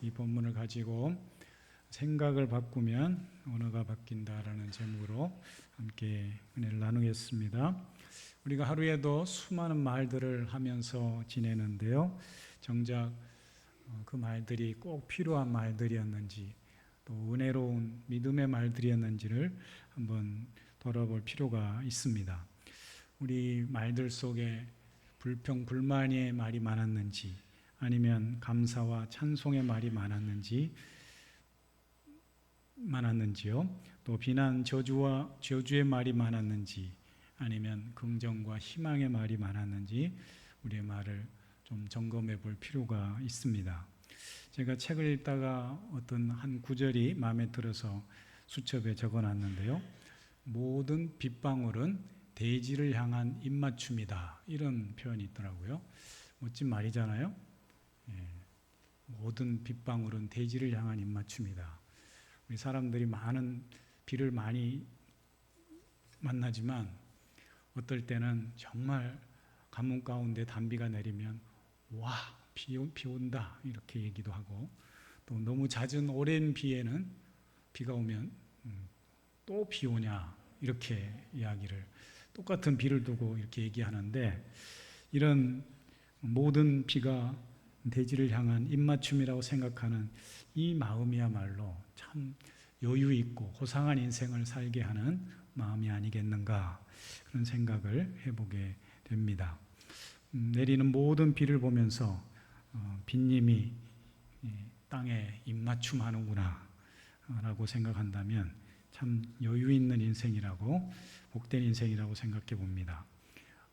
이 본문을 가지고 생각을 바꾸면 언어가 바뀐다라는 제목으로 함께 은혜를 나누겠습니다. 우리가 하루에도 수많은 말들을 하면서 지내는데요. 정작 그 말들이 꼭 필요한 말들이었는지 또 은혜로운 믿음의 말들이었는지를 한번 돌아볼 필요가 있습니다. 우리 말들 속에 불평, 불만의 말이 많았는지 아니면 감사와 찬송의 말이 많았는지요? 또 비난, 저주와 저주의 말이 많았는지 아니면 긍정과 희망의 말이 많았는지 우리의 말을 좀 점검해 볼 필요가 있습니다. 제가 책을 읽다가 어떤 한 구절이 마음에 들어서 수첩에 적어놨는데요. 모든 빗방울은 대지를 향한 입맞춤이다. 이런 표현이 있더라고요. 멋진 말이잖아요. 모든 빗방울은 대지를 향한 입맞춤이다. 우리 사람들이 많은 비를 많이 만나지만 어떨 때는 정말 가뭄 가운데 단비가 내리면 와, 비 온다 이렇게 얘기도 하고, 또 너무 잦은 오랜 비에는 비가 오면 또 비 오냐 이렇게 이야기를, 똑같은 비를 두고 이렇게 얘기하는데, 이런 모든 비가 대지를 향한 입맞춤이라고 생각하는 이 마음이야말로 참 여유 있고 호상한 인생을 살게 하는 마음이 아니겠는가, 그런 생각을 해보게 됩니다. 내리는 모든 비를 보면서 빗님이 땅에 입맞춤하는구나 라고 생각한다면 참 여유 있는 인생이라고, 복된 인생이라고 생각해 봅니다.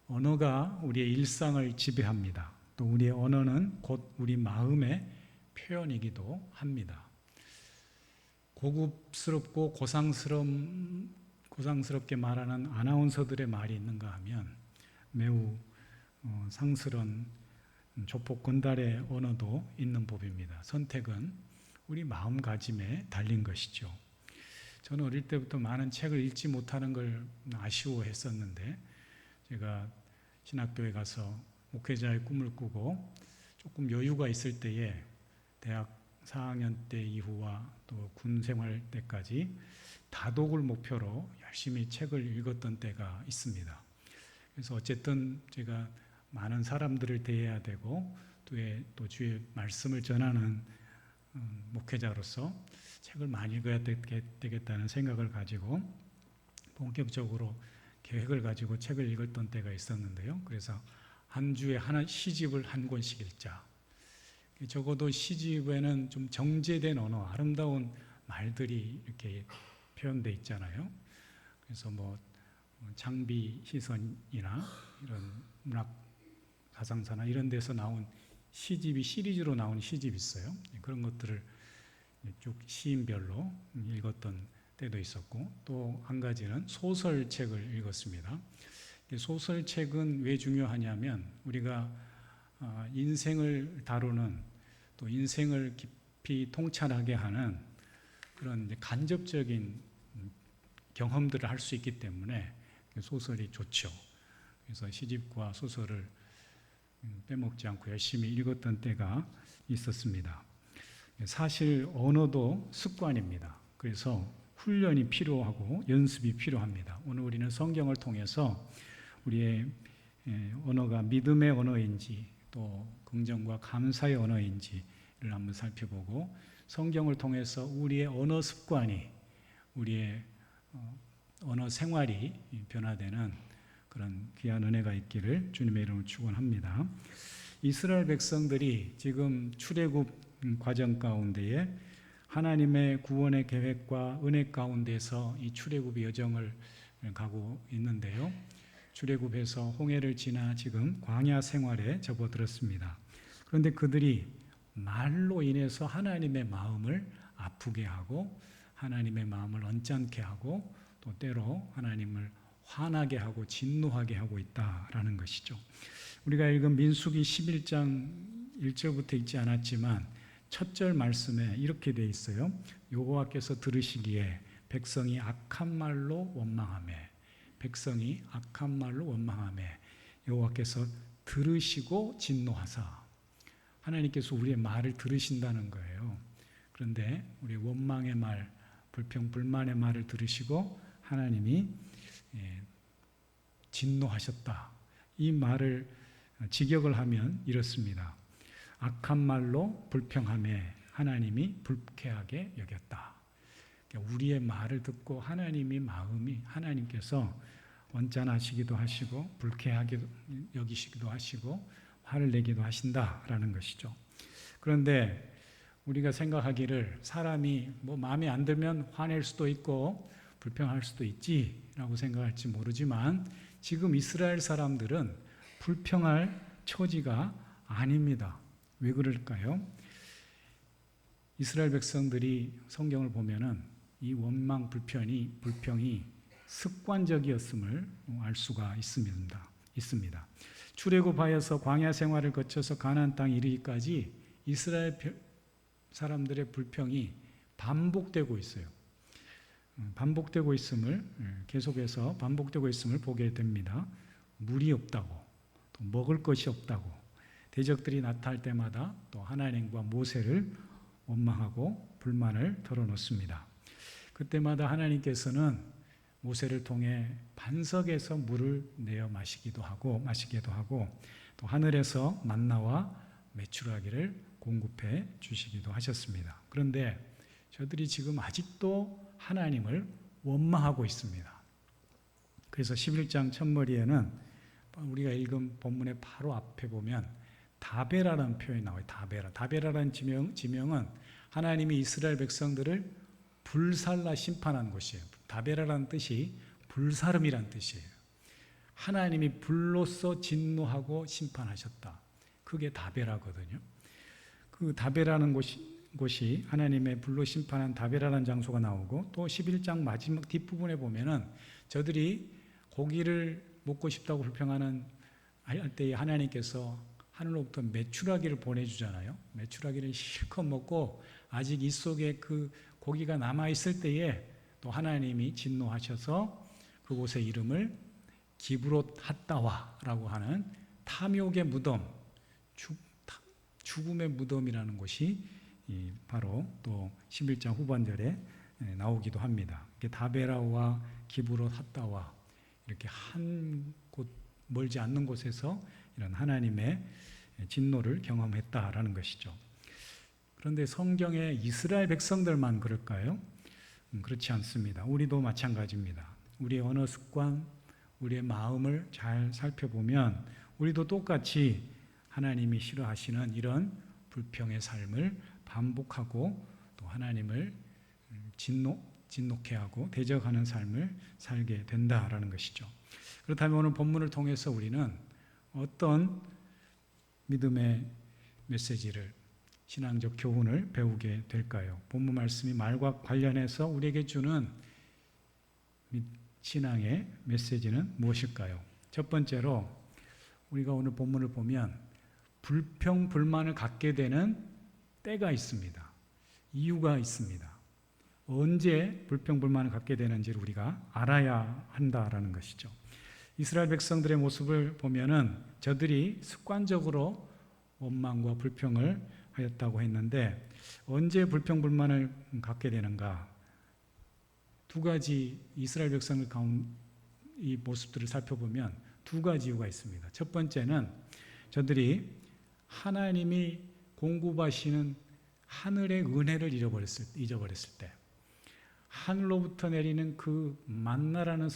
언어가 우리의 일상을 지배합니다. 또 우리의 언어는 곧 우리 마음의 표현이기도 합니다. 고급스럽고 고상스럽게 말하는 아나운서들의 말이 있는가 하면 매우 상스러운 조폭 건달의 언어도 있는 법입니다. 선택은 우리 마음가짐에 달린 것이죠. 저는 어릴 때부터 많은 책을 읽지 못하는 걸 아쉬워했었는데, 제가 신학교에 가서 목회자의 꿈을 꾸고 조금 여유가 있을 때에 대학 4학년 때 이후와 또 군 생활 때까지 다독을 목표로 열심히 책을 읽었던 때가 있습니다. 그래서 어쨌든 제가 많은 사람들을 대해야 되고 또 주의 말씀을 전하는 목회자로서 책을 많이 읽어야 되겠다는 생각을 가지고 본격적으로 계획을 가지고 책을 읽었던 때가 있었는데요. 그래서 한 주에 시집을 한 권씩 읽자. 적어도 시집에는 좀 정제된 언어, 아름다운 말들이 이렇게 표현되어 있잖아요. 그래서 창비 시선이나 이런 문학 가상사나 이런 데서 나온 시집이 시리즈로 나온 시집이 있어요. 그런 것들을 쭉 시인별로 읽었던 때도 있었고, 또 한 가지는 소설책을 읽었습니다. 소설책은 왜 중요하냐면 우리가 인생을 다루는, 또 인생을 깊이 통찰하게 하는 그런 간접적인 경험들을 할 수 있기 때문에 소설이 좋죠. 그래서 시집과 소설을 빼먹지 않고 열심히 읽었던 때가 있었습니다. 사실 언어도 습관입니다. 그래서 훈련이 필요하고 연습이 필요합니다. 오늘 우리는 성경을 통해서 우리의 언어가 믿음의 언어인지 또 긍정과 감사의 언어인지를 한번 살펴보고, 성경을 통해서 우리의 언어 습관이, 우리의 언어 생활이 변화되는 그런 귀한 은혜가 있기를 주님의 이름으로 축원합니다. 이스라엘 백성들이 지금 출애굽 과정 가운데에 하나님의 구원의 계획과 은혜 가운데서 이 출애굽의 여정을 가고 있는데요. 출애굽에서 홍해를 지나 지금 광야 생활에 접어들었습니다. 그런데 그들이 말로 인해서 하나님의 마음을 아프게 하고 하나님의 마음을 언짢게 하고 또 때로 하나님을 화나게 하고 진노하게 하고 있다라는 것이죠. 우리가 읽은 민수기 11장 1절부터 읽지 않았지만 첫 절 말씀에 이렇게 돼 있어요. 여호와께서 들으시기에 백성이 악한 말로 원망하매, 백성이 악한 말로 원망하매 여호와께서 들으시고 진노하사. 하나님께서 우리의 말을 들으신다는 거예요. 그런데 우리 원망의 말, 불평, 불만의 말을 들으시고 하나님이 진노하셨다. 이 말을 직역을 하면 이렇습니다. 악한 말로 불평함에 하나님이 불쾌하게 여겼다. 그러니까 우리의 말을 듣고 하나님께서 언짢아하시기도 하시고 불쾌하게 여기시기도 하시고 화를 내기도 하신다라는 것이죠. 그런데 우리가 생각하기를 사람이 마음에 안 들면 화낼 수도 있고 불평할 수도 있지라고 생각할지 모르지만 지금 이스라엘 사람들은 불평할 처지가 아닙니다. 왜 그럴까요? 이스라엘 백성들이 성경을 보면은 이 원망 불평이 습관적이었음을 알 수가 있습니다. 출애굽하여서 광야 생활을 거쳐서 가나안 땅에 이르기까지 이스라엘 사람들의 불평이 반복되고 있어요. 반복되고 있음을 계속해서 반복되고 있음을 보게 됩니다. 물이 없다고, 또 먹을 것이 없다고, 대적들이 나타날 때마다 또 하나님과 모세를 원망하고 불만을 털어놓습니다. 그때마다 하나님께서는 모세를 통해 반석에서 물을 내어 마시기도 하고 또 하늘에서 만나와 메추라기를 공급해 주시기도 하셨습니다. 그런데 저들이 지금 아직도 하나님을 원망하고 있습니다. 그래서 11장 첫머리에는 우리가 읽은 본문의 바로 앞에 보면 다베라라는 표현이 나와요. 다베라라는 지명은 하나님이 이스라엘 백성들을 불살라 심판한 곳이에요. 다베라라는 뜻이 불사름이란 뜻이에요. 하나님이 불로써 진노하고 심판하셨다. 그게 다베라거든요. 그 다베라는 곳이 하나님의 불로 심판한 다베라라는 장소가 나오고 또 11장 마지막 뒷부분에 보면은 저들이 고기를 먹고 싶다고 불평하는 할 때에 하나님께서 하늘로부터 메추라기를 보내주잖아요. 메추라기를 실컷 먹고 아직 이 속에 그 고기가 남아있을 때에 또 하나님이 진노하셔서 그곳의 이름을 기브롯 핫다와라고 하는 탐욕의 무덤, 죽음의 무덤이라는 곳이 바로 또 11장 후반절에 나오기도 합니다. 다베라와 기브롯 핫다와 이렇게 한 곳 멀지 않는 곳에서 이런 하나님의 진노를 경험했다라는 것이죠. 그런데 성경에 이스라엘 백성들만 그럴까요? 그렇지 않습니다. 우리도 마찬가지입니다. 우리의 언어 습관, 우리의 마음을 잘 살펴보면 우리도 똑같이 하나님이 싫어하시는 이런 불평의 삶을 반복하고 또 하나님을 진노케 하고 대적하는 삶을 살게 된다라는 것이죠. 그렇다면 오늘 본문을 통해서 우리는 어떤 믿음의 메시지를, 신앙적 교훈을 배우게 될까요? 본문 말씀이 말과 관련해서 우리에게 주는 신앙의 메시지는 무엇일까요? 첫 번째로 우리가 오늘 본문을 보면 불평, 불만을 갖게 되는 때가 있습니다. 이유가 있습니다. 언제 불평, 불만을 갖게 되는지를 우리가 알아야 한다라는 것이죠. 이스라엘 백성들의 모습을 보면은 저들이 습관적으로 원망과 불평을 하였다고 했는데 언제 불평, 불만을 갖게 되는가? 두 가지 이스라엘 백성들 가운데 이 모습들을 살펴보면 두 가지 이유가 있습니다. 첫 번째는 저들이 하나님이 공급하시는 하늘의 은혜를 잊어버렸을 때, 하늘로부터 내리는 그 만나라는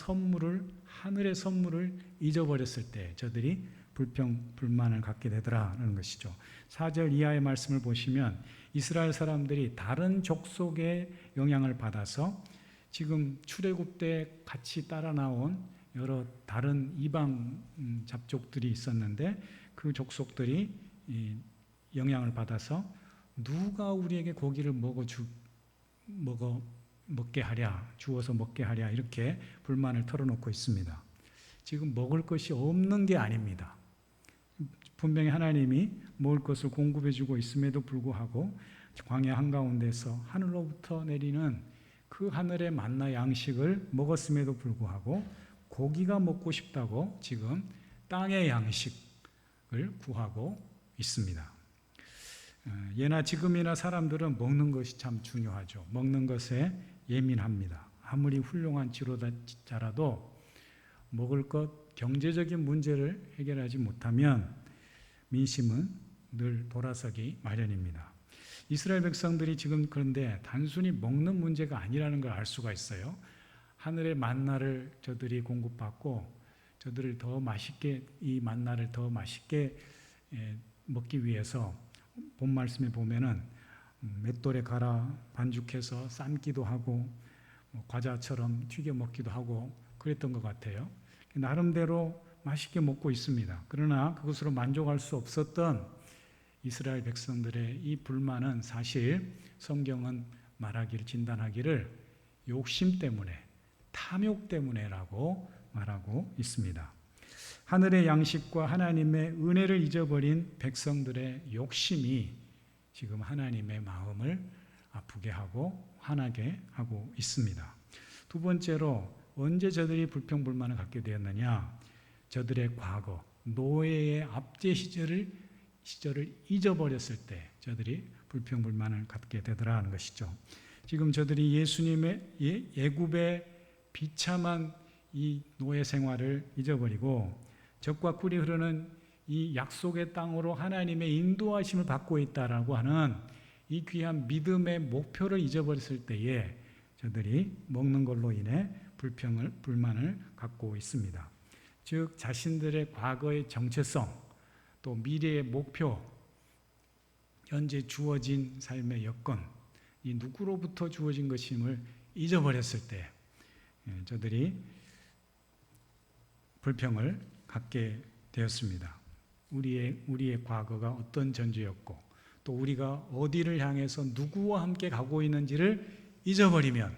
하늘의 선물을 잊어버렸을 때 저들이 불평, 불만을 갖게 되더라는 것이죠. 4절 이하의 말씀을 보시면 이스라엘 사람들이 다른 족속의 영향을 받아서 지금 출애굽 때 같이 따라 나온 여러 다른 이방 잡족들이 있었는데 그 족속들이 영향을 받아서 누가 우리에게 고기를 먹게 하랴, 주어서 먹게 하랴 이렇게 불만을 털어놓고 있습니다. 지금 먹을 것이 없는 게 아닙니다. 분명히 하나님이 먹을 것을 공급해주고 있음에도 불구하고 광야 한가운데서 하늘로부터 내리는 그 하늘의 만나 양식을 먹었음에도 불구하고 고기가 먹고 싶다고 지금 땅의 양식을 구하고 있습니다. 예나 지금이나 사람들은 먹는 것이 참 중요하죠. 먹는 것에 예민합니다. 아무리 훌륭한 지도자라도 먹을 것, 경제적인 문제를 해결하지 못하면 민심은 늘 돌아서기 마련입니다. 이스라엘 백성들이 지금 그런데 단순히 먹는 문제가 아니라는 걸 알 수가 있어요. 하늘의 만나를 저들이 공급받고 저들을 더 맛있게, 이 만나를 더 맛있게 먹기 위해서 본 말씀에 보면은 맷돌에 갈아 반죽해서 삶기도 하고 과자처럼 튀겨 먹기도 하고 그랬던 것 같아요. 나름대로 맛있게 먹고 있습니다. 그러나 그것으로 만족할 수 없었던 이스라엘 백성들의 이 불만은 사실 성경은 진단하기를 욕심 때문에, 탐욕 때문에라고 말하고 있습니다. 하늘의 양식과 하나님의 은혜를 잊어버린 백성들의 욕심이 지금 하나님의 마음을 아프게 하고 화나게 하고 있습니다. 두 번째로 언제 저들이 불평불만을 갖게 되었느냐? 저들의 과거, 노예의 압제 시절을 잊어버렸을 때 저들이 불평불만을 갖게 되더라 하는 것이죠. 지금 저들이 예수님의 애굽의 비참한 이 노예 생활을 잊어버리고 적과 꿀이 흐르는 이 약속의 땅으로 하나님의 인도하심을 받고 있다라고 하는 이 귀한 믿음의 목표를 잊어버렸을 때에 저들이 먹는 걸로 인해 불만을 갖고 있습니다. 즉 자신들의 과거의 정체성, 또 미래의 목표, 현재 주어진 삶의 여건, 이 누구로부터 주어진 것임을 잊어버렸을 때 저들이 불평을 갖게 되었습니다. 우리의 과거가 어떤 전제였고 또 우리가 어디를 향해서 누구와 함께 가고 있는지를 잊어버리면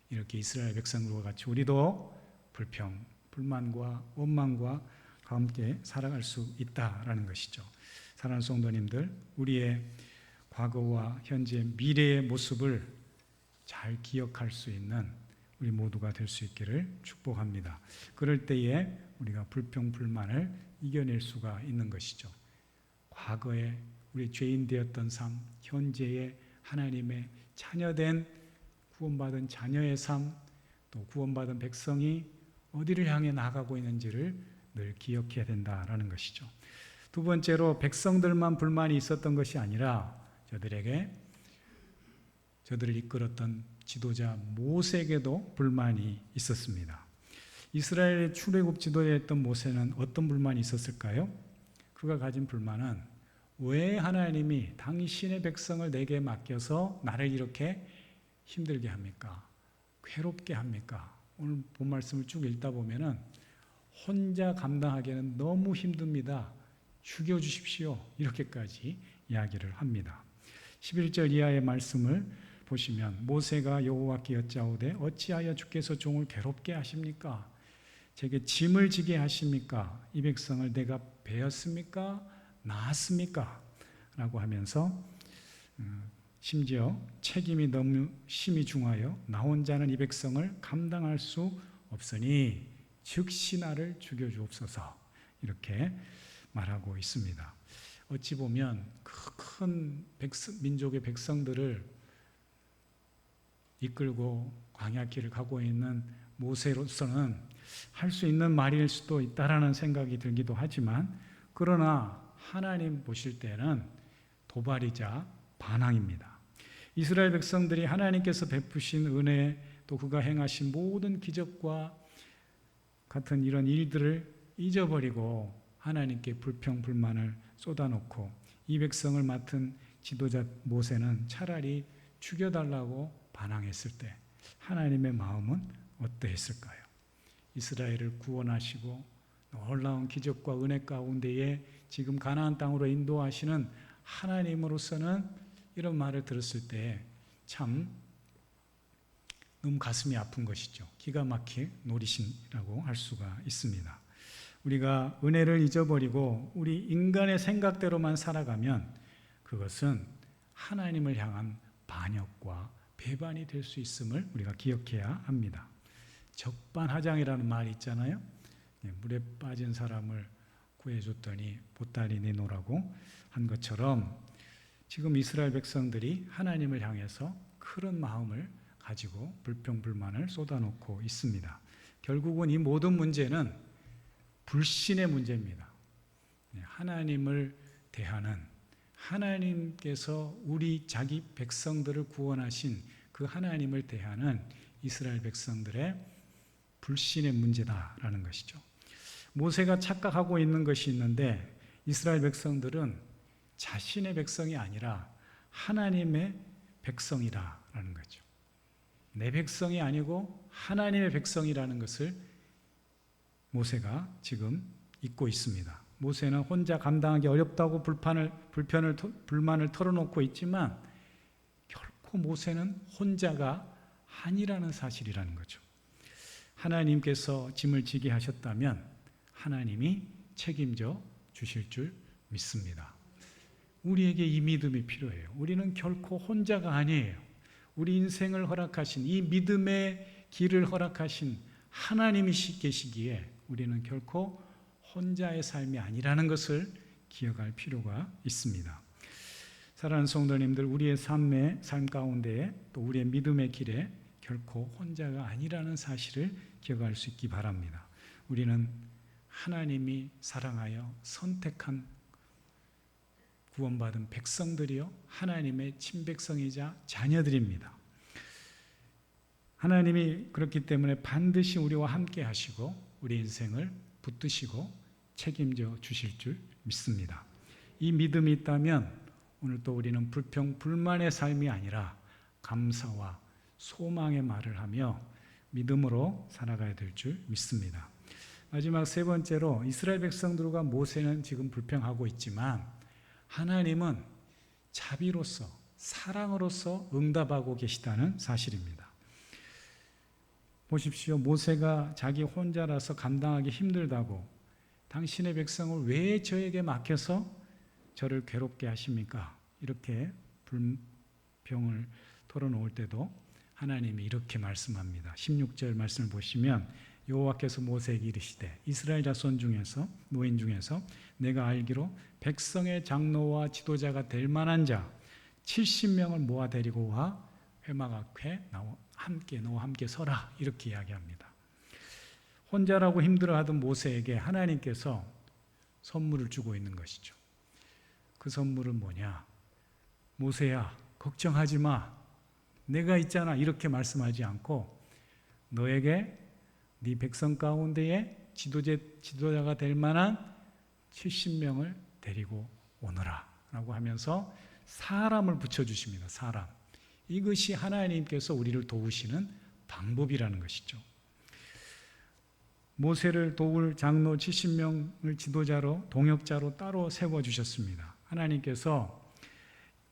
이렇게 이스라엘 백성들과 같이 우리도 불평, 불만과 원망과 함께 살아갈 수 있다라는 것이죠. 사랑하는 성도님들, 우리의 과거와 현재, 미래의 모습을 잘 기억할 수 있는 우리 모두가 될 수 있기를 축복합니다. 그럴 때에 우리가 불평, 불만을 이겨낼 수가 있는 것이죠. 과거에 우리 죄인 되었던 삶, 현재의 하나님의 자녀된 구원받은 자녀의 삶, 또 구원받은 백성이 어디를 향해 나아가고 있는지를 늘 기억해야 된다라는 것이죠. 두 번째로 백성들만 불만이 있었던 것이 아니라 저들을 이끌었던 지도자 모세에게도 불만이 있었습니다. 이스라엘의 출애굽 지도자였던 모세는 어떤 불만이 있었을까요? 그가 가진 불만은 왜 하나님이 당신의 백성을 내게 맡겨서 나를 이렇게 힘들게 합니까? 괴롭게 합니까? 오늘 본 말씀을 쭉 읽다 보면은 혼자 감당하기에는 너무 힘듭니다. 죽여주십시오. 이렇게까지 이야기를 합니다. 11절 이하의 말씀을 보시면 모세가 여호와께 여짜오되 어찌하여 주께서 종을 괴롭게 하십니까? 제게 짐을 지게 하십니까? 이 백성을 내가 베었습니까? 낳았습니까? 라고 하면서 심지어 책임이 너무 심히 중하여 나 혼자는 이 백성을 감당할 수 없으니 즉시 나를 죽여주옵소서 이렇게 말하고 있습니다. 어찌 보면 큰 민족의 백성들을 이끌고 광야길을 가고 있는 모세로서는 할 수 있는 말일 수도 있다라는 생각이 들기도 하지만 그러나 하나님 보실 때는 도발이자 반항입니다. 이스라엘 백성들이 하나님께서 베푸신 은혜 또 그가 행하신 모든 기적과 같은 이런 일들을 잊어버리고 하나님께 불평 불만을 쏟아놓고 이 백성을 맡은 지도자 모세는 차라리 죽여달라고 반항했을 때 하나님의 마음은 어떠했을까요? 이스라엘을 구원하시고 놀라운 기적과 은혜 가운데에 지금 가나안 땅으로 인도하시는 하나님으로서는 이런 말을 들었을 때 참 너무 가슴이 아픈 것이죠. 기가 막힐 노릇이라고 할 수가 있습니다. 우리가 은혜를 잊어버리고 우리 인간의 생각대로만 살아가면 그것은 하나님을 향한 반역과 배반이 될 수 있음을 우리가 기억해야 합니다. 적반하장이라는 말이 있잖아요. 물에 빠진 사람을 구해줬더니 보따리 내놓으라고 한 것처럼 지금 이스라엘 백성들이 하나님을 향해서 큰 마음을 가지고 불평불만을 쏟아놓고 있습니다. 결국은 이 모든 문제는 불신의 문제입니다. 하나님을 대하는, 하나님께서 우리 자기 백성들을 구원하신 그 하나님을 대하는 이스라엘 백성들의 불신의 문제다라는 것이죠. 모세가 착각하고 있는 것이 있는데, 이스라엘 백성들은 자신의 백성이 아니라 하나님의 백성이라는 거죠. 내 백성이 아니고 하나님의 백성이라는 것을 모세가 지금 잊고 있습니다. 모세는 혼자 감당하기 어렵다고 불만을 털어놓고 있지만 결코 모세는 혼자가 아니라는 사실이라는 거죠. 하나님께서 짐을 지게 하셨다면 하나님이 책임져 주실 줄 믿습니다. 우리에게 이 믿음이 필요해요. 우리는 결코 혼자가 아니에요. 우리 인생을 허락하신, 이 믿음의 길을 허락하신 하나님이 계시기에 우리는 결코 혼자의 삶이 아니라는 것을 기억할 필요가 있습니다. 사랑하는 성도님들, 우리의 삶 가운데 또 우리의 믿음의 길에 결코 혼자가 아니라는 사실을 기억할 수 있기 바랍니다. 우리는 하나님이 사랑하여 선택한 구원받은 백성들이요, 하나님의 친백성이자 자녀들입니다. 하나님이 그렇기 때문에 반드시 우리와 함께 하시고 우리 인생을 붙드시고 책임져 주실 줄 믿습니다. 이 믿음이 있다면 오늘 또 우리는 불평, 불만의 삶이 아니라 감사와 소망의 말을 하며 믿음으로 살아가야 될 줄 믿습니다. 마지막 세 번째로, 이스라엘 백성들과 모세는 지금 불평하고 있지만 하나님은 자비로서, 사랑으로서 응답하고 계시다는 사실입니다. 보십시오. 모세가 자기 혼자라서 감당하기 힘들다고, 당신의 백성을 왜 저에게 맡겨서 저를 괴롭게 하십니까? 이렇게 불평을 털어놓을 때도 하나님이 이렇게 말씀합니다. 16절 말씀을 보시면 여호와께서 모세에게 이르시되 이스라엘 자손 중에서, 노인 중에서 내가 알기로 백성의 장로와 지도자가 될 만한 자 70명을 모아 데리고 와 회막 앞에 너와 함께 서라, 이렇게 이야기합니다. 혼자라고 힘들어하던 모세에게 하나님께서 선물을 주고 있는 것이죠. 그 선물은 뭐냐? 모세야, 걱정하지 마, 내가 있잖아, 이렇게 말씀하지 않고 너에게 네 백성 가운데에 지도자가 될 만한 70명을 데리고 오너라 라고 하면서 사람을 붙여주십니다. 사람. 이것이 하나님께서 우리를 도우시는 방법이라는 것이죠. 모세를 도울 장로 70명을 지도자로, 동역자로 따로 세워주셨습니다. 하나님께서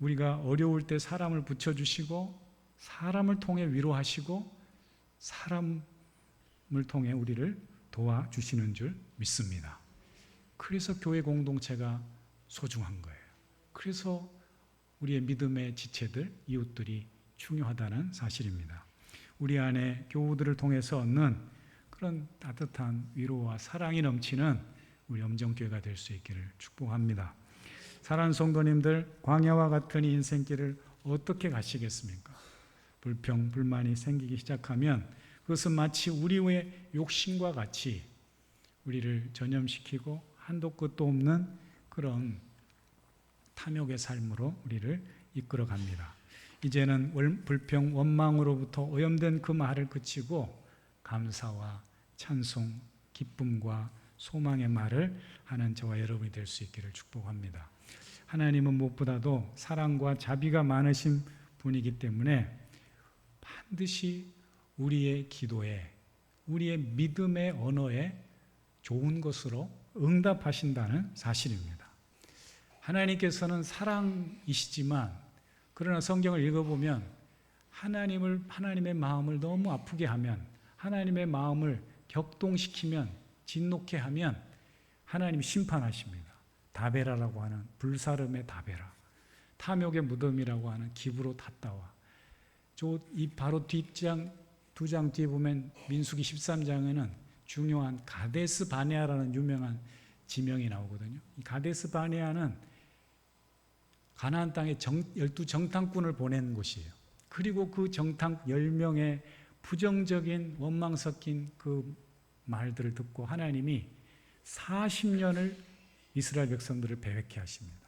우리가 어려울 때 사람을 붙여주시고 사람을 통해 위로하시고 사람을 통해 우리를 도와주시는 줄 믿습니다. 그래서 교회 공동체가 소중한 거예요. 그래서 우리의 믿음의 지체들, 이웃들이 중요하다는 사실입니다. 우리 안에 교우들을 통해서 얻는 그런 따뜻한 위로와 사랑이 넘치는 우리 엄정교회가 될 수 있기를 축복합니다. 사랑하는 성도님들, 광야와 같은 이 인생길을 어떻게 가시겠습니까? 불평, 불만이 생기기 시작하면 그것은 마치 우리의 욕심과 같이 우리를 전염시키고 한도 끝도 없는 그런 탐욕의 삶으로 우리를 이끌어 갑니다. 이제는 불평, 원망으로부터 오염된 그 말을 그치고 감사와 찬송, 기쁨과 소망의 말을 하는 저와 여러분이 될 수 있기를 축복합니다. 하나님은 무엇보다도 사랑과 자비가 많으신 분이기 때문에 반드시 우리의 기도에, 우리의 믿음의 언어에 좋은 것으로 응답하신다는 사실입니다. 하나님께서는 사랑이시지만, 그러나 성경을 읽어보면 하나님의 마음을 너무 아프게 하면, 하나님의 마음을 격동시키면, 진노케 하면 하나님이 심판하십니다. 다베라라고 하는 불사름의 다베라, 탐욕의 무덤이라고 하는 기브로 탔다와, 이 바로 두 장 뒤에 보면 민수기 13장에는 중요한 가데스 바네아라는 유명한 지명이 나오거든요. 이 가데스 바네아는 가나안 땅에 12정탐꾼을 보낸 곳이에요. 그리고 그 정탐 10명의 부정적인 원망 섞인 그 말들을 듣고 하나님이 40년을 이스라엘 백성들을 배회케 하십니다.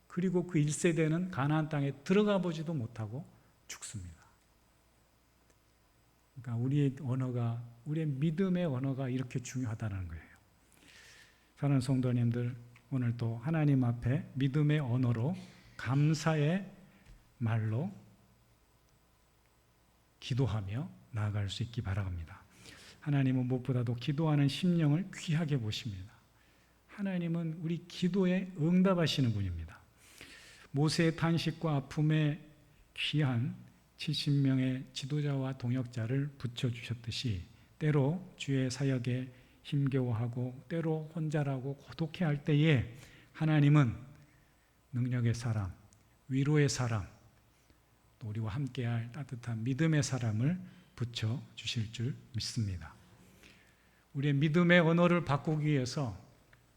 그리고 그 1세대는 가나안 땅에 들어가 보지도 못하고 죽습니다. 그러니까 우리의 언어가, 우리의 믿음의 언어가 이렇게 중요하다는 거예요. 사랑하는 성도님들, 오늘 또 하나님 앞에 믿음의 언어로 감사의 말로 기도하며 나아갈 수 있기 바랍니다. 하나님은 무엇보다도 기도하는 심령을 귀하게 보십니다. 하나님은 우리 기도에 응답하시는 분입니다. 모세의 탄식과 아픔에 귀한 70명의 지도자와 동역자를 붙여주셨듯이 때로 주의 사역에 힘겨워하고 때로 혼자라고 고독해할 때에 하나님은 능력의 사람, 위로의 사람, 또 우리와 함께할 따뜻한 믿음의 사람을 붙여주실 줄 믿습니다. 우리의 믿음의 언어를 바꾸기 위해서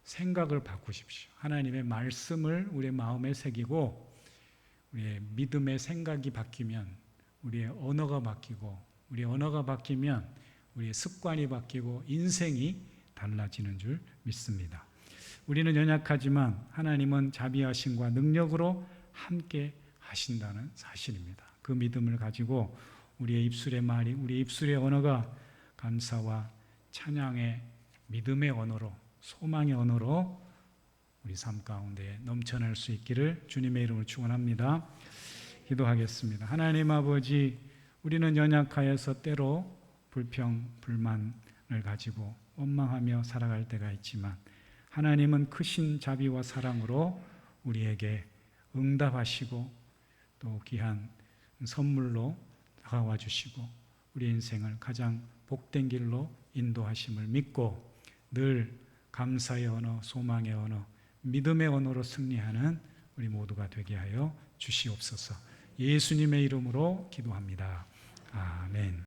생각을 바꾸십시오. 하나님의 말씀을 우리의 마음에 새기고 우리의 믿음의 생각이 바뀌면 우리의 언어가 바뀌고 우리의 언어가 바뀌면 우리의 습관이 바뀌고 인생이 달라지는 줄 믿습니다. 우리는 연약하지만 하나님은 자비하심과 능력으로 함께 하신다는 사실입니다. 그 믿음을 가지고 우리의 입술의 말이, 우리의 입술의 언어가 감사와 찬양의 믿음의 언어로, 소망의 언어로 우리 삶 가운데 넘쳐날 수 있기를 주님의 이름으로 축원합니다. 기도하겠습니다. 하나님 아버지, 우리는 연약하여서 때로 불평, 불만을 가지고 원망하며 살아갈 때가 있지만 하나님은 크신 자비와 사랑으로 우리에게 응답하시고 또 귀한 선물로 다가와 주시고 우리 인생을 가장 복된 길로 인도하심을 믿고 늘 감사의 언어, 소망의 언어, 믿음의 언어로 승리하는 우리 모두가 되게 하여 주시옵소서. 예수님의 이름으로 기도합니다. 아멘.